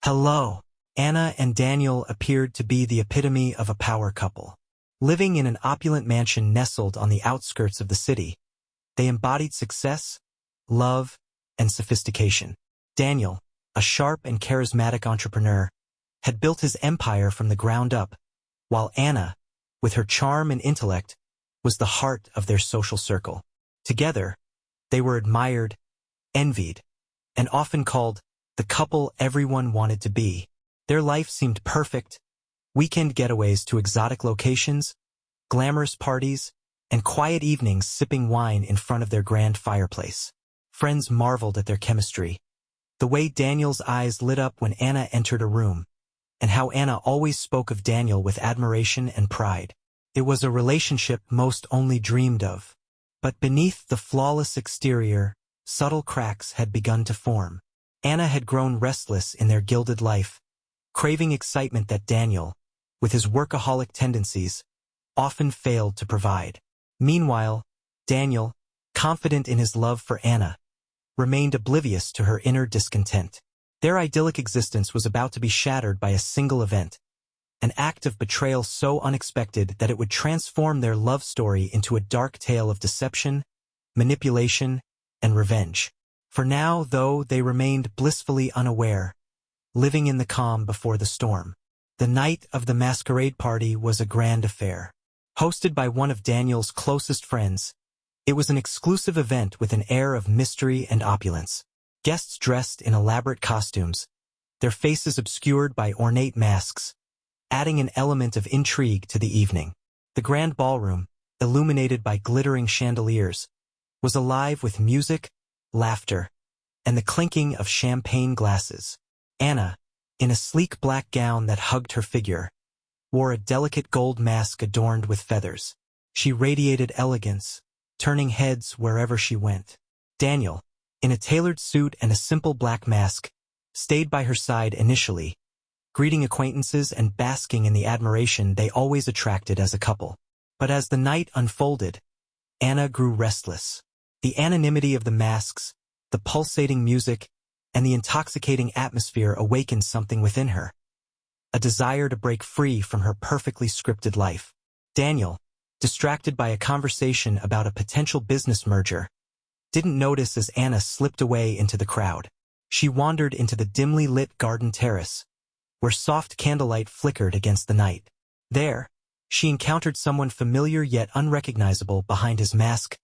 Hello. Anna and Daniel appeared to be the epitome of a power couple. Living in an opulent mansion nestled on the outskirts of the city, they embodied success, love, and sophistication. Daniel, a sharp and charismatic entrepreneur, had built his empire from the ground up, while Anna, with her charm and intellect, was the heart of their social circle. Together, they were admired, envied, and often called the couple everyone wanted to be. Their life seemed perfect: weekend getaways to exotic locations, glamorous parties, and quiet evenings sipping wine in front of their grand fireplace. Friends marveled at their chemistry, the way Daniel's eyes lit up when Anna entered a room, and how Anna always spoke of Daniel with admiration and pride. It was a relationship most only dreamed of. But beneath the flawless exterior, subtle cracks had begun to form. Anna had grown restless in their gilded life, craving excitement that Daniel, with his workaholic tendencies, often failed to provide. Meanwhile, Daniel, confident in his love for Anna, remained oblivious to her inner discontent. Their idyllic existence was about to be shattered by a single event, an act of betrayal so unexpected that it would transform their love story into a dark tale of deception, manipulation, and revenge. For now, though, they remained blissfully unaware, living in the calm before the storm. The night of the masquerade party was a grand affair. Hosted by one of Daniel's closest friends, it was an exclusive event with an air of mystery and opulence. Guests dressed in elaborate costumes, their faces obscured by ornate masks, adding an element of intrigue to the evening. The grand ballroom, illuminated by glittering chandeliers, was alive with music, laughter, and the clinking of champagne glasses. Anna, in a sleek black gown that hugged her figure, wore a delicate gold mask adorned with feathers. She radiated elegance, turning heads wherever she went. Daniel, in a tailored suit and a simple black mask, stayed by her side initially, greeting acquaintances and basking in the admiration they always attracted as a couple. But as the night unfolded, Anna grew restless. The anonymity of the masks, the pulsating music, and the intoxicating atmosphere awakened something within her, a desire to break free from her perfectly scripted life. Daniel, distracted by a conversation about a potential business merger, didn't notice as Anna slipped away into the crowd. She wandered into the dimly lit garden terrace, where soft candlelight flickered against the night. There, she encountered someone familiar yet unrecognizable behind his mask: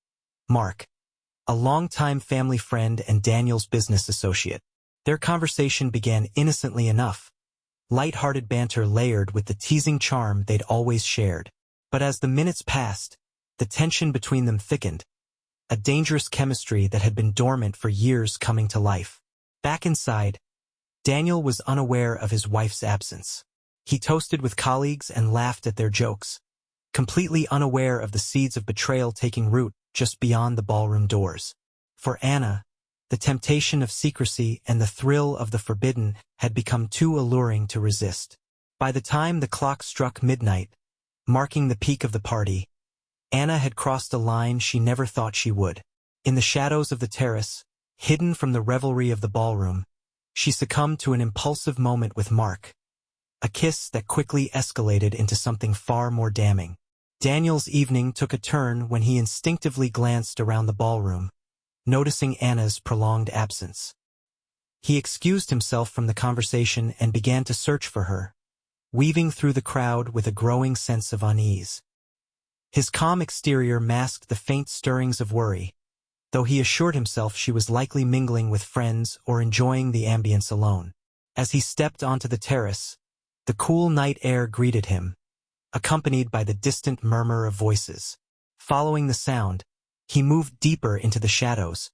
Mark, a longtime family friend and Daniel's business associate. Their conversation began innocently enough, light-hearted banter layered with the teasing charm they'd always shared. But as the minutes passed, the tension between them thickened, a dangerous chemistry that had been dormant for years coming to life. Back inside, Daniel was unaware of his wife's absence. He toasted with colleagues and laughed at their jokes, completely unaware of the seeds of betrayal taking root just beyond the ballroom doors. For Anna, the temptation of secrecy and the thrill of the forbidden had become too alluring to resist. By the time the clock struck midnight, marking the peak of the party, Anna had crossed a line she never thought she would. In the shadows of the terrace, hidden from the revelry of the ballroom, she succumbed to an impulsive moment with Mark, a kiss that quickly escalated into something far more damning. Daniel's evening took a turn when he instinctively glanced around the ballroom, noticing Anna's prolonged absence. He excused himself from the conversation and began to search for her, weaving through the crowd with a growing sense of unease. His calm exterior masked the faint stirrings of worry, though he assured himself she was likely mingling with friends or enjoying the ambience alone. As he stepped onto the terrace, the cool night air greeted him, accompanied by the distant murmur of voices. Following the sound, he moved deeper into the shadows,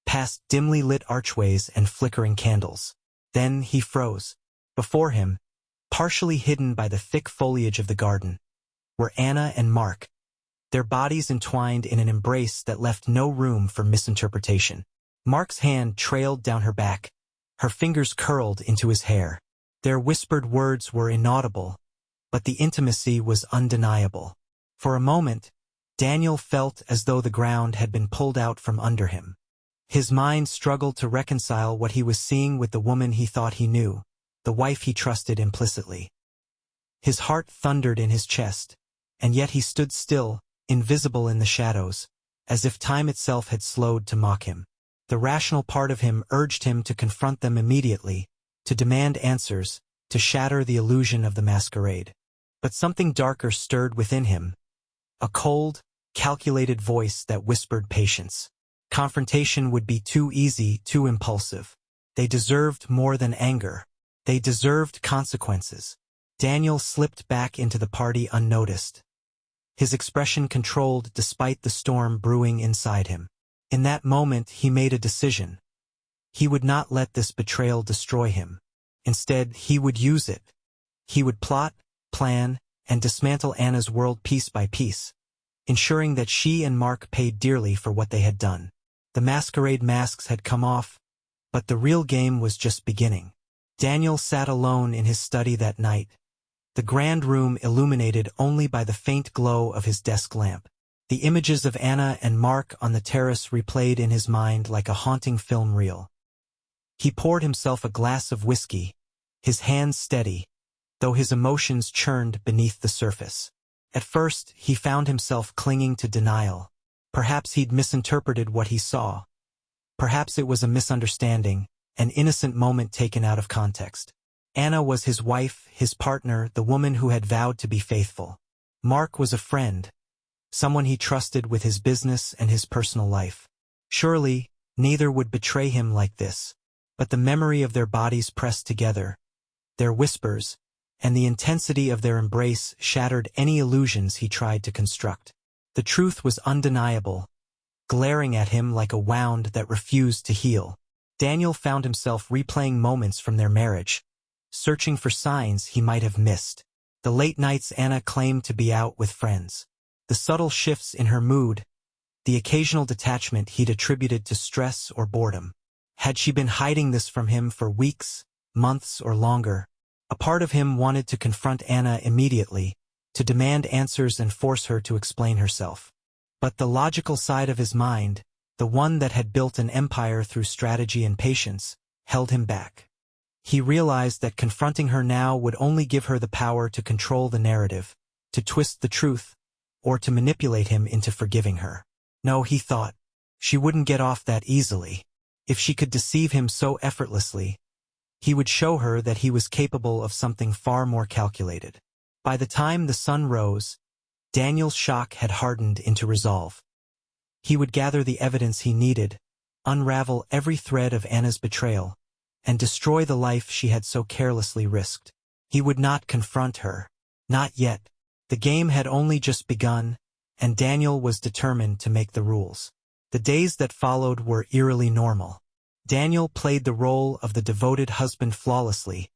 past dimly lit archways and flickering candles. Then he froze. Before him, partially hidden by the thick foliage of the garden, were Anna and Mark, their bodies entwined in an embrace that left no room for misinterpretation. Mark's hand trailed down her back, her fingers curled into his hair. Their whispered words were inaudible, but the intimacy was undeniable. For a moment, Daniel felt as though the ground had been pulled out from under him. His mind struggled to reconcile what he was seeing with the woman he thought he knew. the wife he trusted implicitly. His heart thundered in his chest, and yet he stood still, invisible in the shadows, as if time itself had slowed to mock him. The rational part of him urged him to confront them immediately, to demand answers, to shatter the illusion of the masquerade. But something darker stirred within him, a cold, calculated voice that whispered patience. Confrontation would be too easy, too impulsive. They deserved more than anger. They deserved consequences. Daniel slipped back into the party unnoticed. His expression controlled despite the storm brewing inside him. In that moment he made a decision. He would not let this betrayal destroy him. Instead, he would use it. He would plot, plan, and dismantle Anna's world piece by piece, ensuring that she and Mark paid dearly for what they had done. The masquerade masks had come off, but the real game was just beginning. Daniel sat alone in his study that night, the grand room illuminated only by the faint glow of his desk lamp. The images of Anna and Mark on the terrace replayed in his mind like a haunting film reel. He poured himself a glass of whiskey, his hands steady, though his emotions churned beneath the surface. At first, he found himself clinging to denial. Perhaps he'd misinterpreted what he saw. Perhaps it was a misunderstanding, an innocent moment taken out of context. Anna was his wife, his partner, the woman who had vowed to be faithful. Mark was a friend, someone he trusted with his business and his personal life. Surely, neither would betray him like this. But the memory of their bodies pressed together, their whispers, and the intensity of their embrace shattered any illusions he tried to construct. The truth was undeniable, glaring at him like a wound that refused to heal. Daniel found himself replaying moments from their marriage, searching for signs he might have missed. The late nights Anna claimed to be out with friends, the subtle shifts in her mood, the occasional detachment he'd attributed to stress or boredom. Had she been hiding this from him for weeks, months, or longer? A part of him wanted to confront Anna immediately, to demand answers and force her to explain herself. But the logical side of his mind, the one that had built an empire through strategy and patience, held him back. He realized that confronting her now would only give her the power to control the narrative, to twist the truth, or to manipulate him into forgiving her. No, he thought, she wouldn't get off that easily. If she could deceive him so effortlessly, he would show her that he was capable of something far more calculated. By the time the sun rose, Daniel's shock had hardened into resolve. He would gather the evidence he needed, unravel every thread of Anna's betrayal, and destroy the life she had so carelessly risked. He would not confront her. Not yet. The game had only just begun, and Daniel was determined to make the rules. The days that followed were eerily normal. Daniel played the role of the devoted husband flawlessly,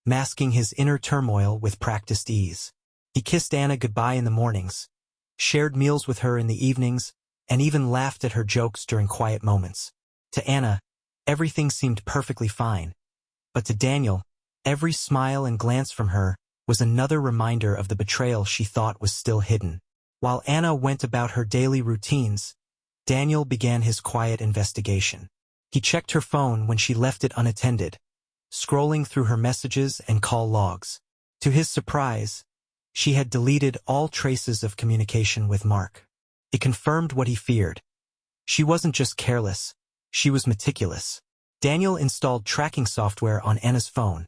masking his inner turmoil with practiced ease. He kissed Anna goodbye in the mornings, shared meals with her in the evenings, and even laughed at her jokes during quiet moments. To Anna, everything seemed perfectly fine. But to Daniel, every smile and glance from her was another reminder of the betrayal she thought was still hidden. While Anna went about her daily routines, Daniel began his quiet investigation. He checked her phone when she left it unattended, scrolling through her messages and call logs. To his surprise, she had deleted all traces of communication with Mark. It confirmed what he feared. She wasn't just careless, she was meticulous. Daniel installed tracking software on Anna's phone,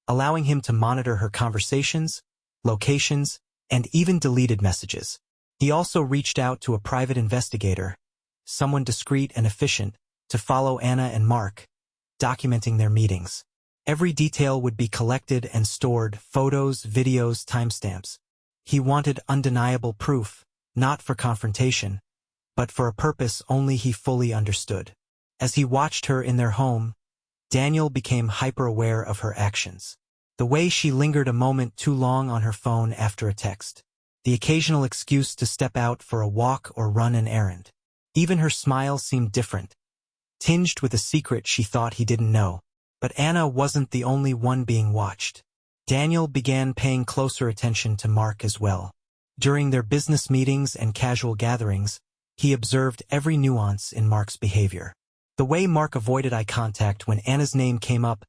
allowing him to monitor her conversations, locations, and even deleted messages. He also reached out to a private investigator, someone discreet and efficient, to follow Anna and Mark, documenting their meetings. Every detail would be collected and stored, photos, videos, timestamps. He wanted undeniable proof, not for confrontation, but for a purpose only he fully understood. As he watched her in their home, Daniel became hyper-aware of her actions. The way she lingered a moment too long on her phone after a text. The occasional excuse to step out for a walk or run an errand. Even her smile seemed different, tinged with a secret she thought he didn't know. But Anna wasn't the only one being watched. Daniel began paying closer attention to Mark as well. During their business meetings and casual gatherings, he observed every nuance in Mark's behavior. The way Mark avoided eye contact when Anna's name came up,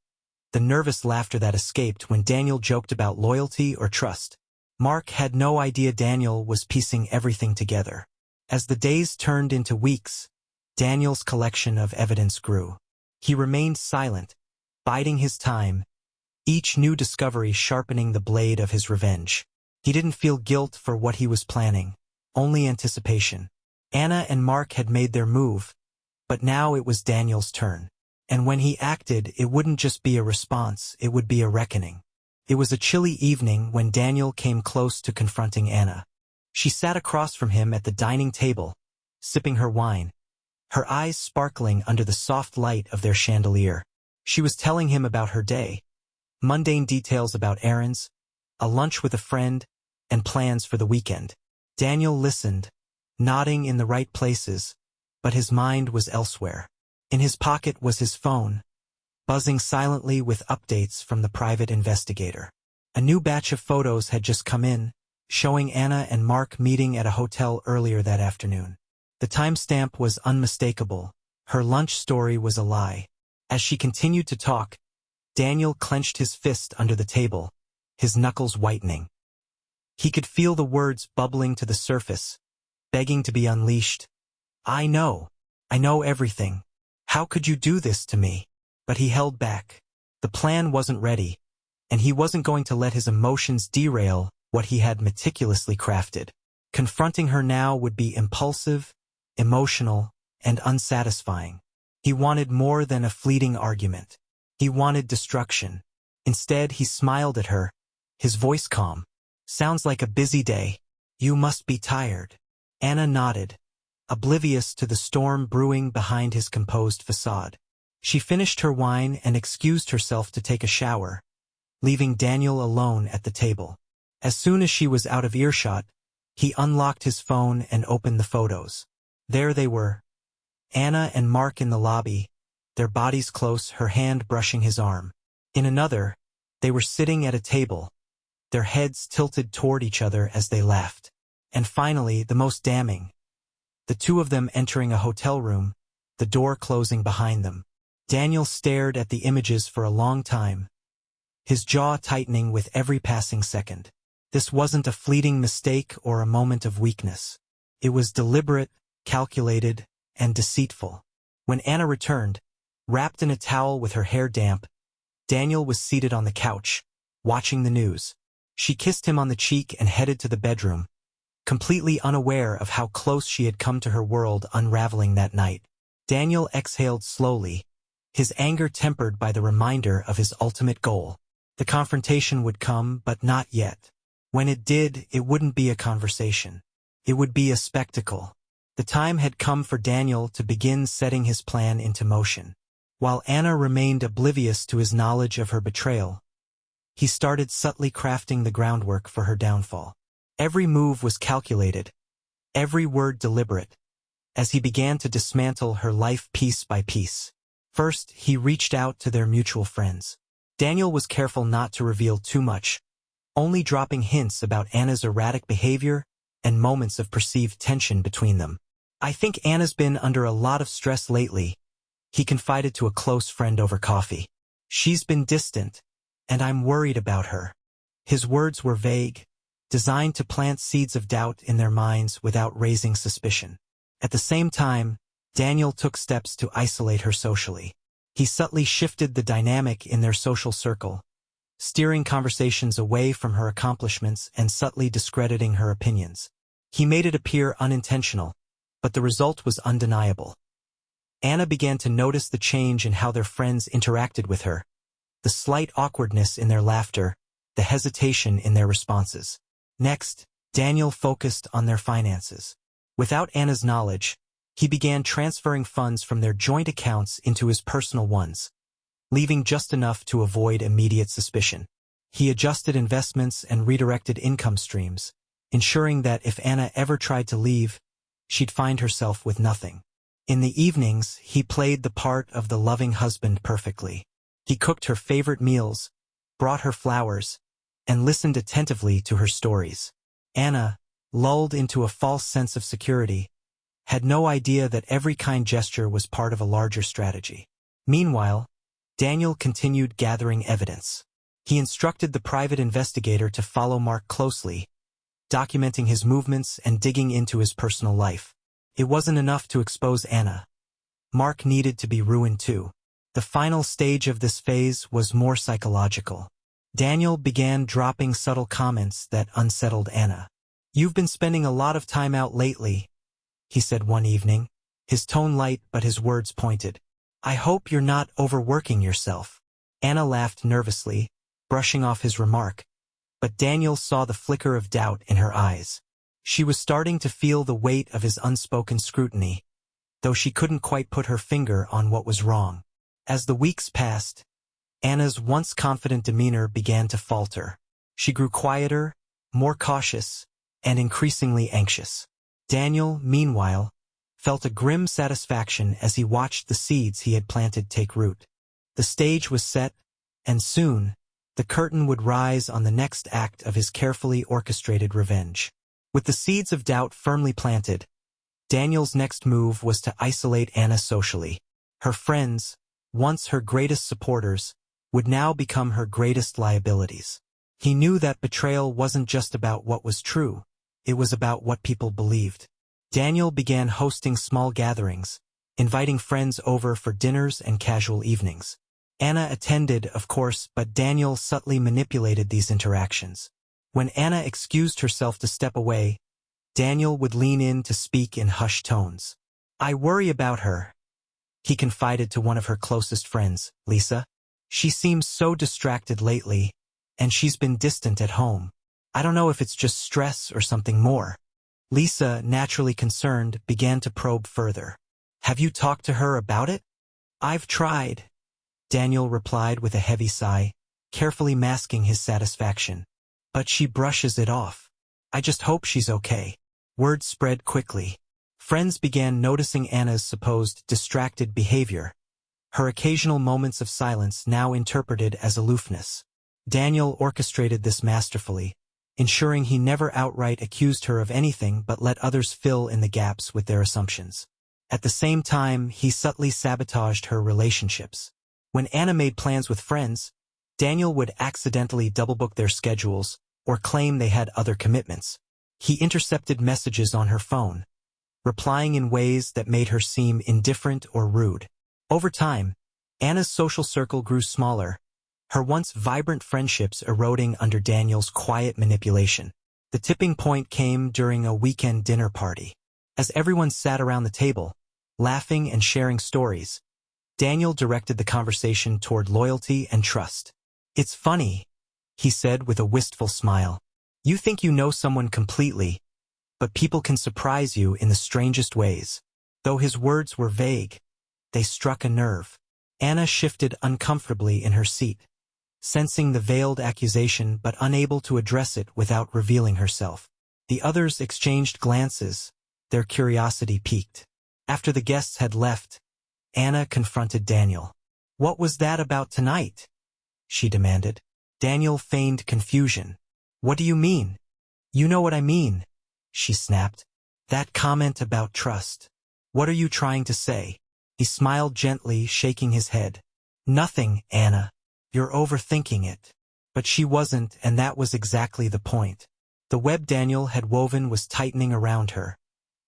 the nervous laughter that escaped when Daniel joked about loyalty or trust. Mark had no idea Daniel was piecing everything together. As the days turned into weeks, Daniel's collection of evidence grew. He remained silent, biding his time, each new discovery sharpening the blade of his revenge. He didn't feel guilt for what he was planning, only anticipation. Anna and Mark had made their move, but now it was Daniel's turn. And when he acted, it wouldn't just be a response, it would be a reckoning. It was a chilly evening when Daniel came close to confronting Anna. She sat across from him at the dining table, sipping her wine, her eyes sparkling under the soft light of their chandelier. She was telling him about her day, mundane details about errands, a lunch with a friend, and plans for the weekend. Daniel listened, nodding in the right places, but his mind was elsewhere. In his pocket was his phone, buzzing silently with updates from the private investigator. A new batch of photos had just come in, showing Anna and Mark meeting at a hotel earlier that afternoon. The timestamp was unmistakable. Her lunch story was a lie. As she continued to talk, Daniel clenched his fist under the table, his knuckles whitening. He could feel the words bubbling to the surface, begging to be unleashed. I know everything. How could you do this to me? But he held back. The plan wasn't ready, and he wasn't going to let his emotions derail what he had meticulously crafted. Confronting her now would be impulsive, emotional, and unsatisfying. He wanted more than a fleeting argument. He wanted destruction. Instead, he smiled at her, his voice calm. Sounds like a busy day. You must be tired. Anna nodded, oblivious to the storm brewing behind his composed facade. She finished her wine and excused herself to take a shower, leaving Daniel alone at the table. As soon as she was out of earshot, he unlocked his phone and opened the photos. There they were, Anna and Mark in the lobby, their bodies close, her hand brushing his arm. In another, they were sitting at a table, their heads tilted toward each other as they laughed. And finally, the most damning, the two of them entering a hotel room, the door closing behind them. Daniel stared at the images for a long time, his jaw tightening with every passing second. This wasn't a fleeting mistake or a moment of weakness. It was deliberate, calculated, and deceitful. When Anna returned, wrapped in a towel with her hair damp, Daniel was seated on the couch, watching the news. She kissed him on the cheek and headed to the bedroom, completely unaware of how close she had come to her world unraveling that night. Daniel exhaled slowly, his anger tempered by the reminder of his ultimate goal. The confrontation would come, but not yet. When it did, it wouldn't be a conversation. It would be a spectacle. The time had come for Daniel to begin setting his plan into motion. While Anna remained oblivious to his knowledge of her betrayal, he started subtly crafting the groundwork for her downfall. Every move was calculated, every word deliberate, as he began to dismantle her life piece by piece. First, he reached out to their mutual friends. Daniel was careful not to reveal too much, only dropping hints about Anna's erratic behavior and moments of perceived tension between them. I think Anna's been under a lot of stress lately, he confided to a close friend over coffee. She's been distant, and I'm worried about her. His words were vague, designed to plant seeds of doubt in their minds without raising suspicion. At the same time, Daniel took steps to isolate her socially. He subtly shifted the dynamic in their social circle, steering conversations away from her accomplishments and subtly discrediting her opinions. He made it appear unintentional, but the result was undeniable. Anna began to notice the change in how their friends interacted with her, the slight awkwardness in their laughter, the hesitation in their responses. Next, Daniel focused on their finances. Without Anna's knowledge, he began transferring funds from their joint accounts into his personal ones, leaving just enough to avoid immediate suspicion. He adjusted investments and redirected income streams, ensuring that if Anna ever tried to leave, she'd find herself with nothing. In the evenings, he played the part of the loving husband perfectly. He cooked her favorite meals, brought her flowers, and listened attentively to her stories. Anna, lulled into a false sense of security, had no idea that every kind gesture was part of a larger strategy. Meanwhile, Daniel continued gathering evidence. He instructed the private investigator to follow Mark closely, documenting his movements and digging into his personal life. It wasn't enough to expose Anna. Mark needed to be ruined too. The final stage of this phase was more psychological. Daniel began dropping subtle comments that unsettled Anna. "You've been spending a lot of time out lately," he said one evening, his tone light but his words pointed. "I hope you're not overworking yourself." Anna laughed nervously, brushing off his remark, but Daniel saw the flicker of doubt in her eyes. She was starting to feel the weight of his unspoken scrutiny, though she couldn't quite put her finger on what was wrong. As the weeks passed, Anna's once confident demeanor began to falter. She grew quieter, more cautious, and increasingly anxious. Daniel, meanwhile, felt a grim satisfaction as he watched the seeds he had planted take root. The stage was set, and soon, the curtain would rise on the next act of his carefully orchestrated revenge. With the seeds of doubt firmly planted, Daniel's next move was to isolate Anna socially. Her friends, once her greatest supporters, would now become her greatest liabilities. He knew that betrayal wasn't just about what was true, it was about what people believed. Daniel began hosting small gatherings, inviting friends over for dinners and casual evenings. Anna attended, of course, but Daniel subtly manipulated these interactions. When Anna excused herself to step away, Daniel would lean in to speak in hushed tones. "I worry about her," he confided to one of her closest friends, Lisa. "She seems so distracted lately, and she's been distant at home. I don't know if it's just stress or something more." Lisa, naturally concerned, began to probe further. "Have you talked to her about it?" "I've tried," Daniel replied with a heavy sigh, carefully masking his satisfaction. "But she brushes it off. I just hope she's okay." Word spread quickly. Friends began noticing Anna's supposed distracted behavior, her occasional moments of silence now interpreted as aloofness. Daniel orchestrated this masterfully, ensuring he never outright accused her of anything but let others fill in the gaps with their assumptions. At the same time, he subtly sabotaged her relationships. When Anna made plans with friends, Daniel would accidentally double-book their schedules or claim they had other commitments. He intercepted messages on her phone, replying in ways that made her seem indifferent or rude. Over time, Anna's social circle grew smaller, her once vibrant friendships eroding under Daniel's quiet manipulation. The tipping point came during a weekend dinner party. As everyone sat around the table, laughing and sharing stories, Daniel directed the conversation toward loyalty and trust. "It's funny," he said with a wistful smile. "You think you know someone completely, but people can surprise you in the strangest ways." Though his words were vague, they struck a nerve. Anna shifted uncomfortably in her seat, sensing the veiled accusation but unable to address it without revealing herself. The others exchanged glances, their curiosity piqued. After the guests had left, Anna confronted Daniel. "What was that about tonight?" she demanded. Daniel feigned confusion. "What do you mean?" "You know what I mean," she snapped. "That comment about trust. What are you trying to say?" He smiled gently, shaking his head. "Nothing, Anna. You're overthinking it." But she wasn't, and that was exactly the point. The web Daniel had woven was tightening around her,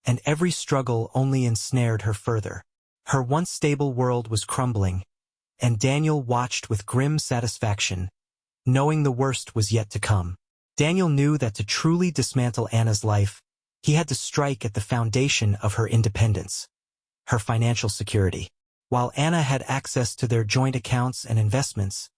and every struggle only ensnared her further. Her once stable world was crumbling, and Daniel watched with grim satisfaction, knowing the worst was yet to come. Daniel knew that to truly dismantle Anna's life, he had to strike at the foundation of her independence, her financial security. While Anna had access to their joint accounts and investments,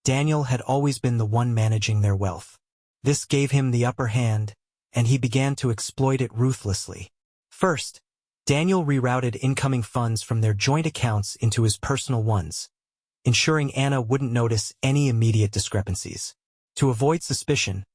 Daniel had always been the one managing their wealth. This gave him the upper hand, and he began to exploit it ruthlessly. First, Daniel rerouted incoming funds from their joint accounts into his personal ones, ensuring Anna wouldn't notice any immediate discrepancies. To avoid suspicion,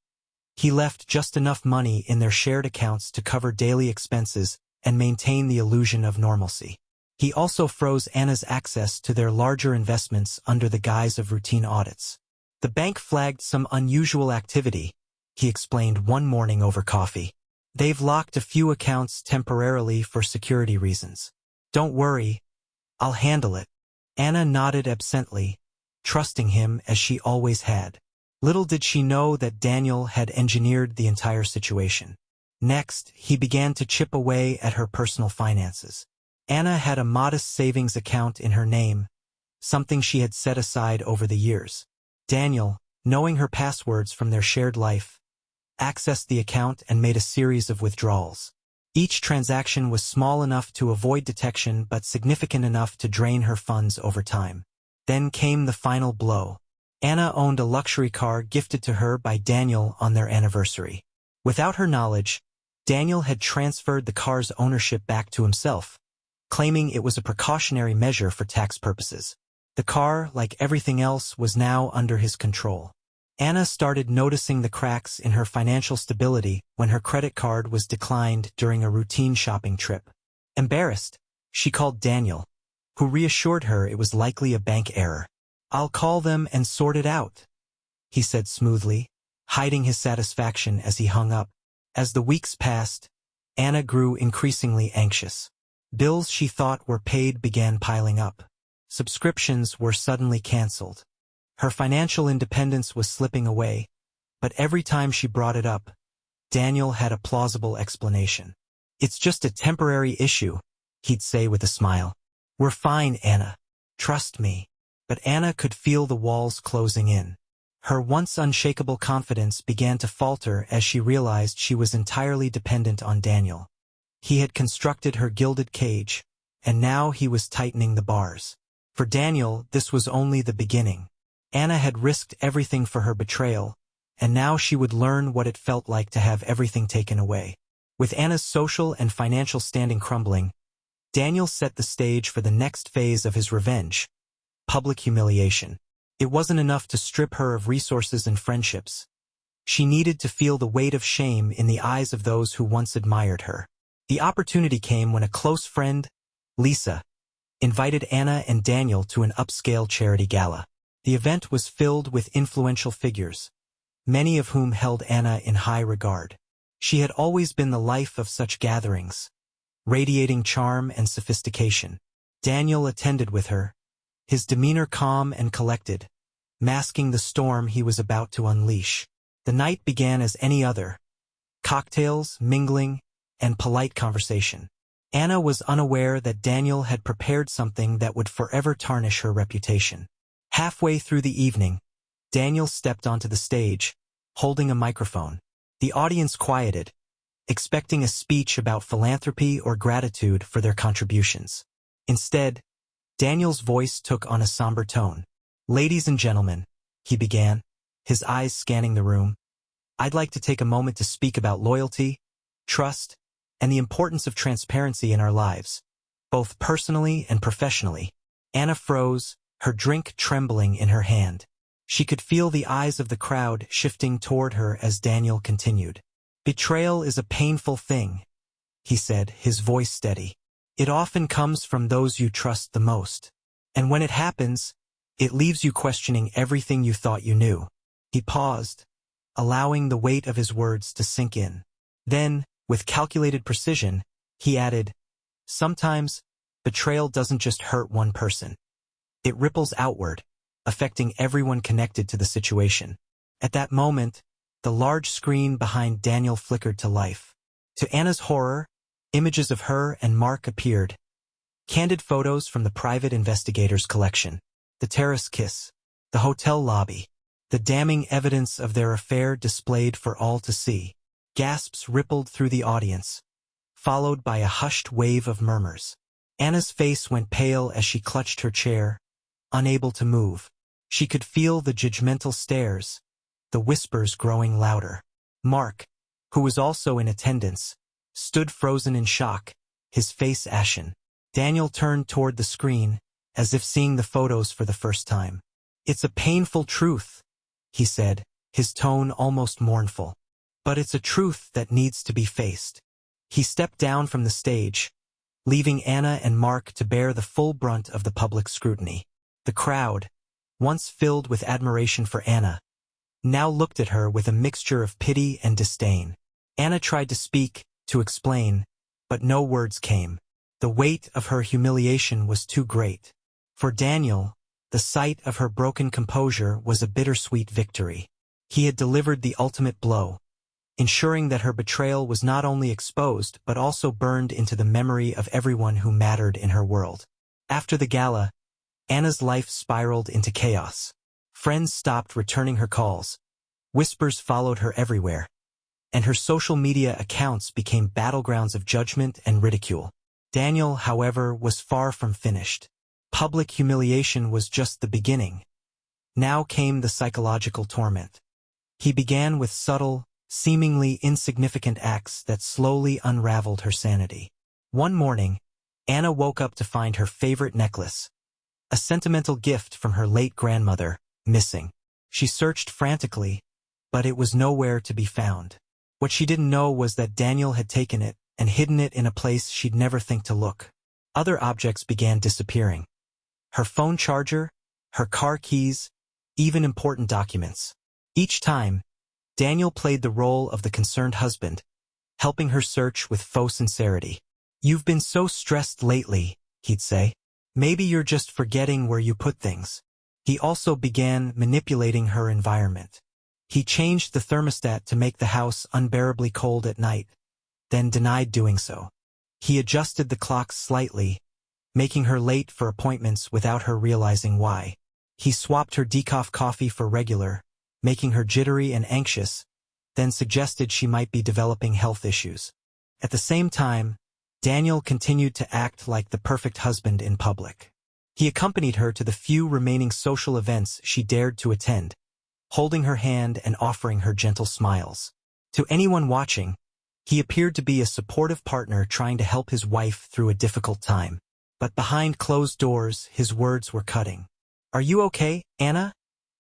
he left just enough money in their shared accounts to cover daily expenses and maintain the illusion of normalcy. He also froze Anna's access to their larger investments under the guise of routine audits. "The bank flagged some unusual activity," he explained one morning over coffee. "They've locked a few accounts temporarily for security reasons. Don't worry, I'll handle it." Anna nodded absently, trusting him as she always had. Little did she know that Daniel had engineered the entire situation. Next, he began to chip away at her personal finances. Anna had a modest savings account in her name, something she had set aside over the years. Daniel, knowing her passwords from their shared life, accessed the account and made a series of withdrawals. Each transaction was small enough to avoid detection but significant enough to drain her funds over time. Then came the final blow. Anna owned a luxury car gifted to her by Daniel on their anniversary. Without her knowledge, Daniel had transferred the car's ownership back to himself, claiming it was a precautionary measure for tax purposes. The car, like everything else, was now under his control. Anna started noticing the cracks in her financial stability when her credit card was declined during a routine shopping trip. Embarrassed, she called Daniel, who reassured her it was likely a bank error. "I'll call them and sort it out," he said smoothly, hiding his satisfaction as he hung up. As the weeks passed, Anna grew increasingly anxious. Bills she thought were paid began piling up. Subscriptions were suddenly canceled. Her financial independence was slipping away, but every time she brought it up, Daniel had a plausible explanation. "It's just a temporary issue," he'd say with a smile. "We're fine, Anna. Trust me." But Anna could feel the walls closing in. Her once unshakable confidence began to falter as she realized she was entirely dependent on Daniel. He had constructed her gilded cage, and now he was tightening the bars. For Daniel, this was only the beginning. Anna had risked everything for her betrayal, and now she would learn what it felt like to have everything taken away. With Anna's social and financial standing crumbling, Daniel set the stage for the next phase of his revenge: public humiliation. It wasn't enough to strip her of resources and friendships. She needed to feel the weight of shame in the eyes of those who once admired her. The opportunity came when a close friend, Lisa, invited Anna and Daniel to an upscale charity gala. The event was filled with influential figures, many of whom held Anna in high regard. She had always been the life of such gatherings, radiating charm and sophistication. Daniel attended with her, his demeanor calm and collected, masking the storm he was about to unleash. The night began as any other: cocktails, mingling, and polite conversation. Anna was unaware that Daniel had prepared something that would forever tarnish her reputation. Halfway through the evening, Daniel stepped onto the stage, holding a microphone. The audience quieted, expecting a speech about philanthropy or gratitude for their contributions. Instead, Daniel's voice took on a somber tone. "Ladies and gentlemen," he began, his eyes scanning the room, "I'd like to take a moment to speak about loyalty, trust, and the importance of transparency in our lives, both personally and professionally." Anna froze, her drink trembling in her hand. She could feel the eyes of the crowd shifting toward her as Daniel continued. "Betrayal is a painful thing," he said, his voice steady. "It often comes from those you trust the most. And when it happens, it leaves you questioning everything you thought you knew." He paused, allowing the weight of his words to sink in. Then, with calculated precision, he added, "Sometimes, betrayal doesn't just hurt one person. It ripples outward, affecting everyone connected to the situation." At that moment, the large screen behind Daniel flickered to life. To Anna's horror, images of her and Mark appeared. Candid photos from the private investigator's collection. The terrace kiss. The hotel lobby. The damning evidence of their affair displayed for all to see. Gasps rippled through the audience, followed by a hushed wave of murmurs. Anna's face went pale as she clutched her chair, unable to move. She could feel the judgmental stares, the whispers growing louder. Mark, who was also in attendance, stood frozen in shock, his face ashen. Daniel turned toward the screen, as if seeing the photos for the first time. "It's a painful truth," he said, his tone almost mournful. "But it's a truth that needs to be faced." He stepped down from the stage, leaving Anna and Mark to bear the full brunt of the public scrutiny. The crowd, once filled with admiration for Anna, now looked at her with a mixture of pity and disdain. Anna tried to speak, to explain, but no words came. The weight of her humiliation was too great. For Daniel, the sight of her broken composure was a bittersweet victory. He had delivered the ultimate blow, ensuring that her betrayal was not only exposed but also burned into the memory of everyone who mattered in her world. After the gala, Anna's life spiraled into chaos. Friends stopped returning her calls, whispers followed her everywhere, and her social media accounts became battlegrounds of judgment and ridicule. Daniel, however, was far from finished. Public humiliation was just the beginning. Now came the psychological torment. He began with subtle, seemingly insignificant acts that slowly unraveled her sanity. One morning, Anna woke up to find her favorite necklace, a sentimental gift from her late grandmother, missing. She searched frantically, but it was nowhere to be found. What she didn't know was that Daniel had taken it and hidden it in a place she'd never think to look. Other objects began disappearing. Her phone charger, her car keys, even important documents. Each time, Daniel played the role of the concerned husband, helping her search with faux sincerity. "You've been so stressed lately," he'd say. "Maybe you're just forgetting where you put things." He also began manipulating her environment. He changed the thermostat to make the house unbearably cold at night, then denied doing so. He adjusted the clock slightly, making her late for appointments without her realizing why. He swapped her decaf coffee for regular, making her jittery and anxious, then suggested she might be developing health issues. At the same time, Daniel continued to act like the perfect husband in public. He accompanied her to the few remaining social events she dared to attend, holding her hand and offering her gentle smiles. To anyone watching, he appeared to be a supportive partner trying to help his wife through a difficult time. But behind closed doors, his words were cutting. "Are you okay, Anna?"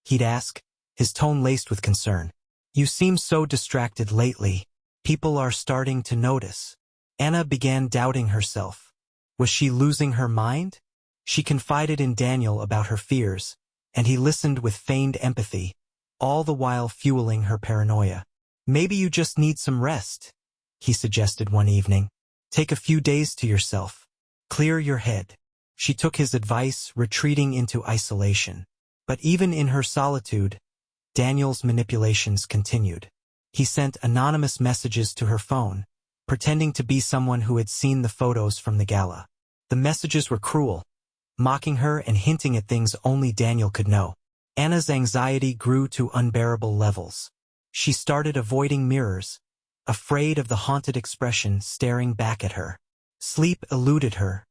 he'd ask, his tone laced with concern. "You seem so distracted lately. People are starting to notice." Anna began doubting herself. Was she losing her mind? She confided in Daniel about her fears, and he listened with feigned empathy, all the while fueling her paranoia. "Maybe you just need some rest," he suggested one evening. "Take a few days to yourself. Clear your head." She took his advice, retreating into isolation. But even in her solitude, Daniel's manipulations continued. He sent anonymous messages to her phone, pretending to be someone who had seen the photos from the gala. The messages were cruel, mocking her and hinting at things only Daniel could know. Anna's anxiety grew to unbearable levels. She started avoiding mirrors, afraid of the haunted expression staring back at her. Sleep eluded her,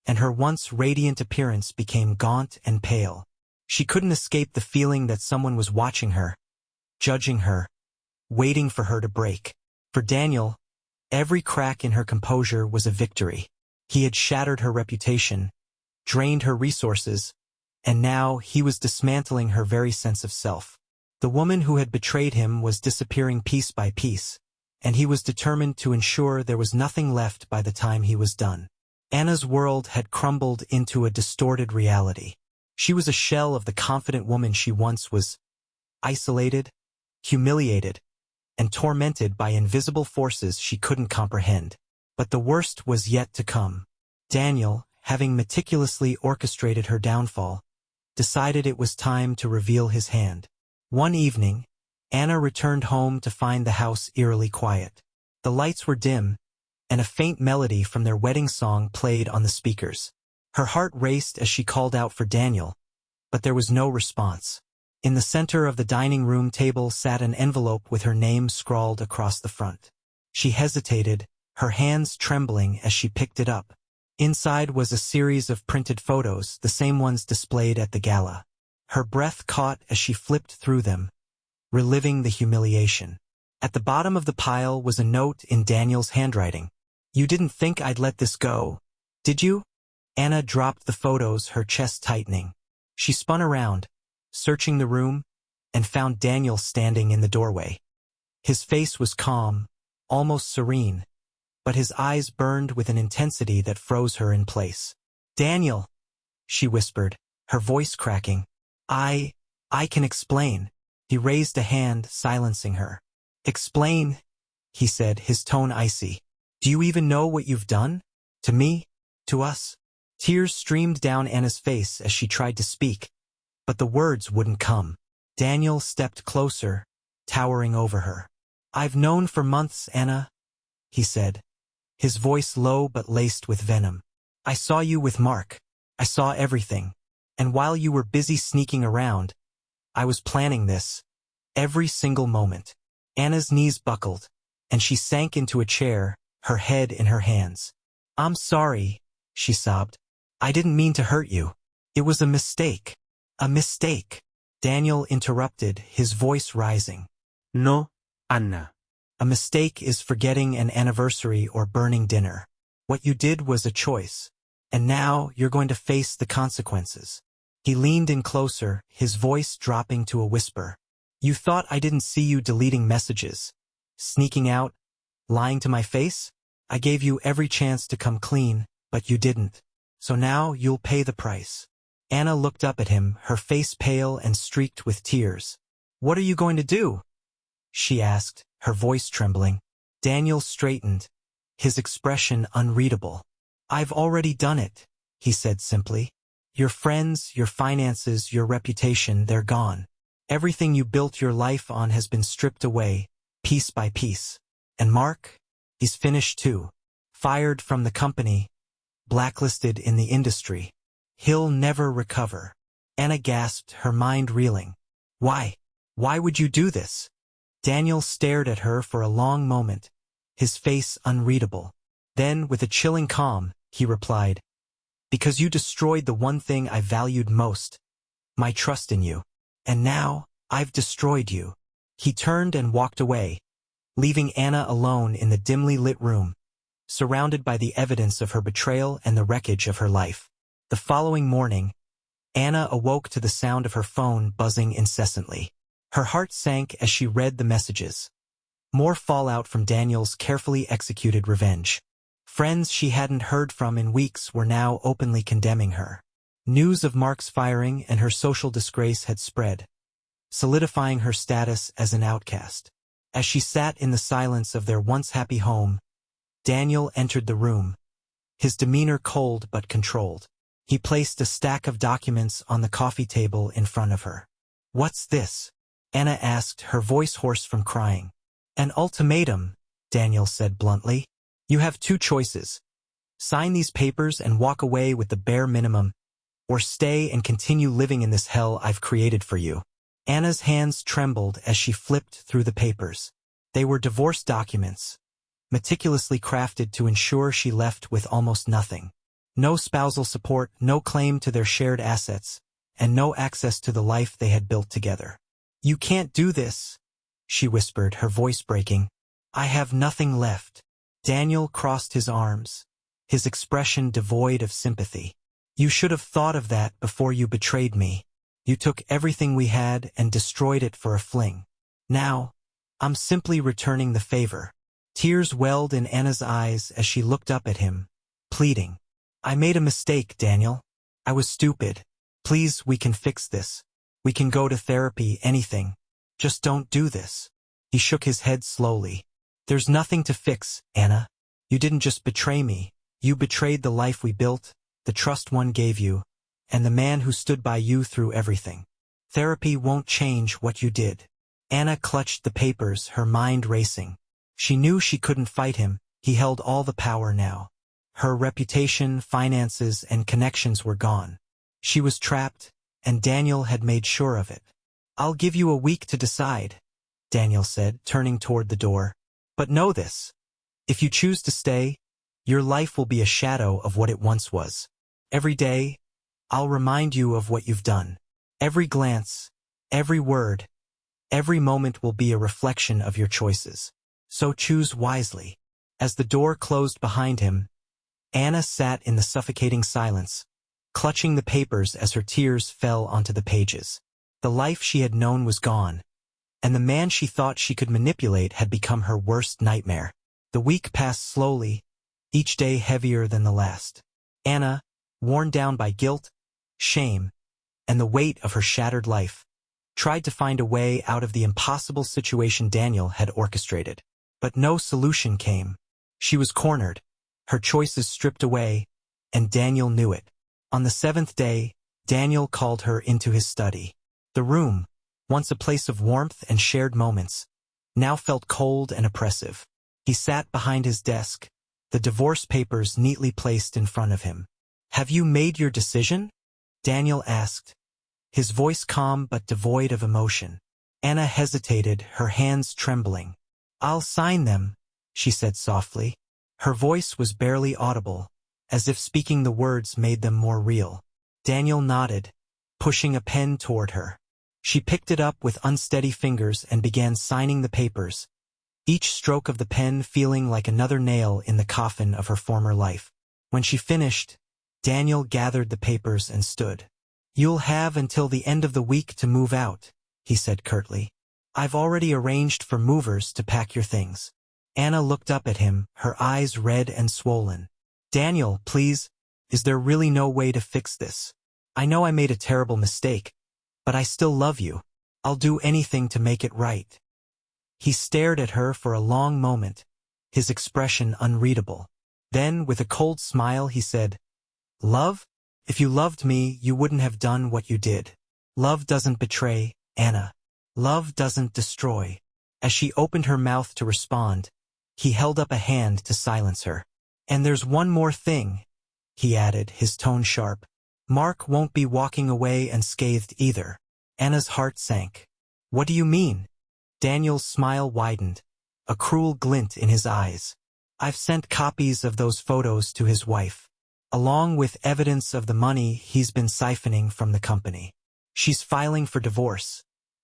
and her once radiant appearance became gaunt and pale. She couldn't escape the feeling that someone was watching her, judging her, waiting for her to break. For Daniel, every crack in her composure was a victory. He had shattered her reputation, drained her resources, and now he was dismantling her very sense of self. The woman who had betrayed him was disappearing piece by piece, and he was determined to ensure there was nothing left by the time he was done. Anna's world had crumbled into a distorted reality. She was a shell of the confident woman she once was, isolated, humiliated, and tormented by invisible forces she couldn't comprehend. But the worst was yet to come. Daniel, having meticulously orchestrated her downfall, decided it was time to reveal his hand. One evening, Anna returned home to find the house eerily quiet. The lights were dim, and a faint melody from their wedding song played on the speakers. Her heart raced as she called out for Daniel, but there was no response. In the center of the dining room table sat an envelope with her name scrawled across the front. She hesitated, her hands trembling as she picked it up. Inside was a series of printed photos, the same ones displayed at the gala. Her breath caught as she flipped through them, reliving the humiliation. At the bottom of the pile was a note in Daniel's handwriting. "You didn't think I'd let this go, did you?" Anna dropped the photos, her chest tightening. She spun around, searching the room, and found Daniel standing in the doorway. His face was calm, almost serene, but his eyes burned with an intensity that froze her in place. "Daniel," she whispered, her voice cracking. I can explain." He raised a hand, silencing her. "Explain," he said, his tone icy. "Do you even know what you've done? To me? To us? Tears streamed down Anna's face as she tried to speak, but the words wouldn't come. Daniel stepped closer, towering over her. "I've known for months, Anna," he said, his voice low but laced with venom. "I saw you with Mark. I saw everything. And while you were busy sneaking around, I was planning this. Every single moment." Anna's knees buckled, and she sank into a chair, her head in her hands. "I'm sorry," she sobbed. "I didn't mean to hurt you. It was a mistake. A mistake." Daniel interrupted, his voice rising. No, Anna. "A mistake is forgetting an anniversary or burning dinner. What you did was a choice, and now you're going to face the consequences." He leaned in closer, his voice dropping to a whisper. "You thought I didn't see you deleting messages, sneaking out, lying to my face? I gave you every chance to come clean, but you didn't. So now you'll pay the price." Anna looked up at him, her face pale and streaked with tears. "What are you going to do?" she asked, her voice trembling. Daniel straightened, his expression unreadable. "I've already done it," he said simply. "Your friends, your finances, your reputation, they're gone. Everything you built your life on has been stripped away, piece by piece. And Mark? He's finished too. Fired from the company, blacklisted in the industry. He'll never recover." Anna gasped, her mind reeling. "Why? Why would you do this?" Daniel stared at her for a long moment, his face unreadable. Then, with a chilling calm, he replied, "Because you destroyed the one thing I valued most, my trust in you. And now, I've destroyed you." He turned and walked away, leaving Anna alone in the dimly lit room, surrounded by the evidence of her betrayal and the wreckage of her life. The following morning, Anna awoke to the sound of her phone buzzing incessantly. Her heart sank as she read the messages. More fallout from Daniel's carefully executed revenge. Friends she hadn't heard from in weeks were now openly condemning her. News of Mark's firing and her social disgrace had spread, solidifying her status as an outcast. As she sat in the silence of their once happy home, Daniel entered the room, his demeanor cold but controlled. He placed a stack of documents on the coffee table in front of her. "What's this?" Anna asked, her voice hoarse from crying. "An ultimatum," Daniel said bluntly. "You have two choices. Sign these papers and walk away with the bare minimum, or stay and continue living in this hell I've created for you." Anna's hands trembled as she flipped through the papers. They were divorce documents, meticulously crafted to ensure she left with almost nothing. No spousal support, no claim to their shared assets, and no access to the life they had built together. "You can't do this," she whispered, her voice breaking. "I have nothing left." Daniel crossed his arms, his expression devoid of sympathy. "You should have thought of that before you betrayed me. You took everything we had and destroyed it for a fling. Now, I'm simply returning the favor." Tears welled in Anna's eyes as she looked up at him, pleading. "I made a mistake, Daniel. I was stupid. Please, we can fix this. We can go to therapy, anything. Just don't do this." He shook his head slowly. "There's nothing to fix, Anna. You didn't just betray me. You betrayed the life we built, the trust one gave you, and the man who stood by you through everything. Therapy won't change what you did." Anna clutched the papers, her mind racing. She knew she couldn't fight him. He held all the power now. Her reputation, finances, and connections were gone. She was trapped, and Daniel had made sure of it. "I'll give you a week to decide," Daniel said, turning toward the door. "But know this. If you choose to stay, your life will be a shadow of what it once was. Every day, I'll remind you of what you've done. Every glance, every word, every moment will be a reflection of your choices. So choose wisely." As the door closed behind him, Anna sat in the suffocating silence, clutching the papers as her tears fell onto the pages. The life she had known was gone, and the man she thought she could manipulate had become her worst nightmare. The week passed slowly, each day heavier than the last. Anna, worn down by guilt, shame, and the weight of her shattered life, tried to find a way out of the impossible situation Daniel had orchestrated. But no solution came. She was cornered, her choices stripped away, and Daniel knew it. On the seventh day, Daniel called her into his study. The room, once a place of warmth and shared moments, now felt cold and oppressive. He sat behind his desk, the divorce papers neatly placed in front of him. "Have you made your decision?" Daniel asked, his voice calm but devoid of emotion. Anna hesitated, her hands trembling. "I'll sign them," she said softly. Her voice was barely audible, as if speaking the words made them more real. Daniel nodded, pushing a pen toward her. She picked it up with unsteady fingers and began signing the papers, each stroke of the pen feeling like another nail in the coffin of her former life. When she finished, Daniel gathered the papers and stood. "You'll have until the end of the week to move out," he said curtly. "I've already arranged for movers to pack your things." Anna looked up at him, her eyes red and swollen. "Daniel, please, is there really no way to fix this? I know I made a terrible mistake, but I still love you. I'll do anything to make it right." He stared at her for a long moment, his expression unreadable. Then, with a cold smile, he said, "Love? If you loved me, you wouldn't have done what you did. Love doesn't betray, Anna. Love doesn't destroy." As she opened her mouth to respond, he held up a hand to silence her. "And there's one more thing," he added, his tone sharp. "Mark won't be walking away unscathed either." Anna's heart sank. "What do you mean?" Daniel's smile widened, a cruel glint in his eyes. "I've sent copies of those photos to his wife, along with evidence of the money he's been siphoning from the company. She's filing for divorce,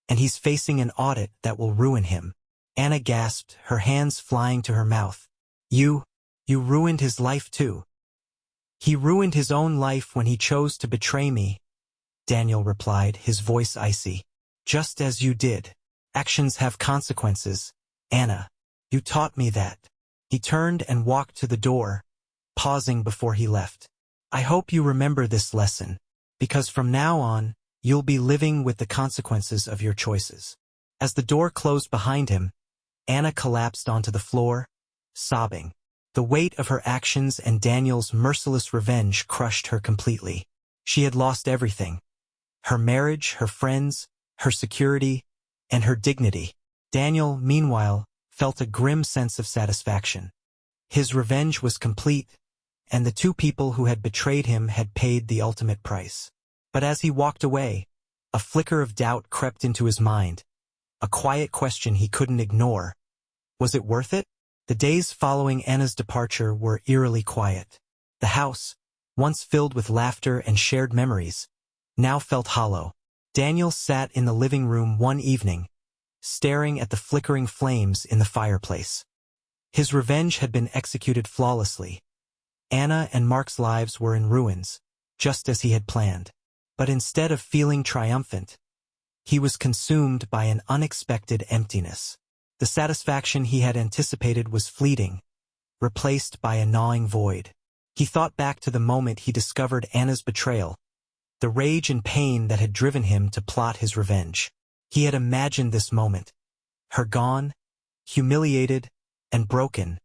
and he's facing an audit that will ruin him." Anna gasped, her hands flying to her mouth. You ruined his life too." "He ruined his own life when he chose to betray me," Daniel replied, his voice icy. "Just as you did. Actions have consequences, Anna. You taught me that." He turned and walked to the door, pausing before he left. "I hope you remember this lesson, because from now on, you'll be living with the consequences of your choices." As the door closed behind him, Anna collapsed onto the floor, sobbing. The weight of her actions and Daniel's merciless revenge crushed her completely. She had lost everything: her marriage, her friends, her security, and her dignity. Daniel, meanwhile, felt a grim sense of satisfaction. His revenge was complete, and the two people who had betrayed him had paid the ultimate price. But as he walked away, a flicker of doubt crept into his mind, a quiet question he couldn't ignore. Was it worth it? The days following Anna's departure were eerily quiet. The house, once filled with laughter and shared memories, now felt hollow. Daniel sat in the living room one evening, staring at the flickering flames in the fireplace. His revenge had been executed flawlessly. Anna and Mark's lives were in ruins, just as he had planned. But instead of feeling triumphant, he was consumed by an unexpected emptiness. The satisfaction he had anticipated was fleeting, replaced by a gnawing void. He thought back to the moment he discovered Anna's betrayal, the rage and pain that had driven him to plot his revenge. He had imagined this moment, her gone, humiliated, and broken,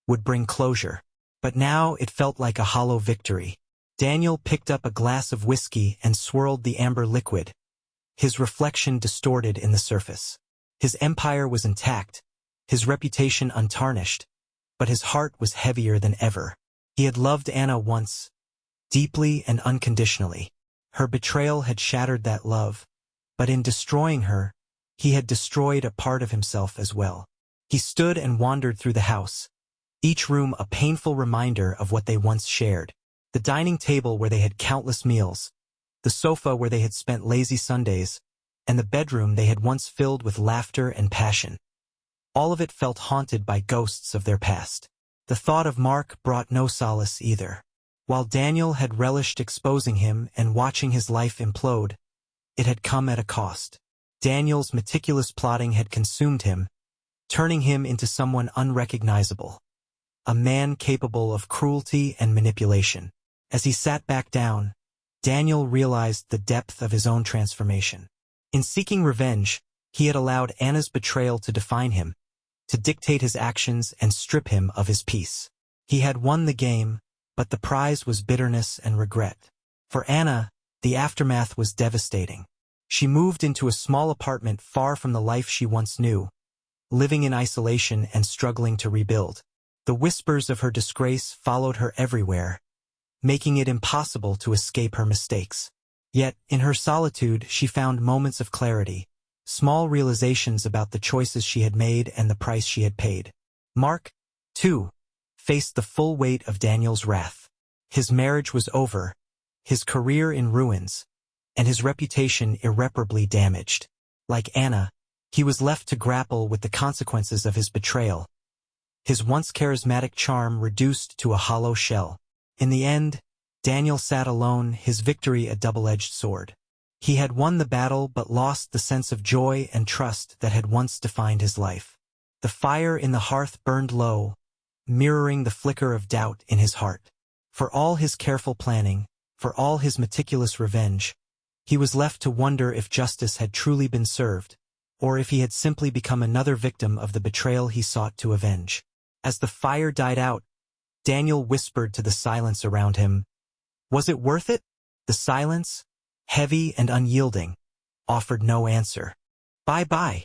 would bring closure. But now it felt like a hollow victory. Daniel picked up a glass of whiskey and swirled the amber liquid, his reflection distorted in the surface. His empire was intact, his reputation untarnished, but his heart was heavier than ever. He had loved Anna once, deeply and unconditionally. Her betrayal had shattered that love, but in destroying her, he had destroyed a part of himself as well. He stood and wandered through the house, each room a painful reminder of what they once shared. The dining table where they had countless meals, the sofa where they had spent lazy Sundays, and the bedroom they had once filled with laughter and passion. All of it felt haunted by ghosts of their past. The thought of Mark brought no solace either. While Daniel had relished exposing him and watching his life implode, it had come at a cost. Daniel's meticulous plotting had consumed him, turning him into someone unrecognizable, a man capable of cruelty and manipulation. As he sat back down, Daniel realized the depth of his own transformation. In seeking revenge, he had allowed Anna's betrayal to define him, to dictate his actions and strip him of his peace. He had won the game, but the prize was bitterness and regret. For Anna, the aftermath was devastating. She moved into a small apartment far from the life she once knew, living in isolation and struggling to rebuild. The whispers of her disgrace followed her everywhere, making it impossible to escape her mistakes. Yet, in her solitude, she found moments of clarity, small realizations about the choices she had made and the price she had paid. Mark, too, faced the full weight of Daniel's wrath. His marriage was over, his career in ruins, and his reputation irreparably damaged. Like Anna, he was left to grapple with the consequences of his betrayal, his once charismatic charm reduced to a hollow shell. In the end, Daniel sat alone, his victory a double-edged sword. He had won the battle but lost the sense of joy and trust that had once defined his life. The fire in the hearth burned low, mirroring the flicker of doubt in his heart. For all his careful planning, for all his meticulous revenge, he was left to wonder if justice had truly been served, or if he had simply become another victim of the betrayal he sought to avenge. As the fire died out, Daniel whispered to the silence around him, "Was it worth it?" The silence, heavy and unyielding, offered no answer. "Bye-bye,"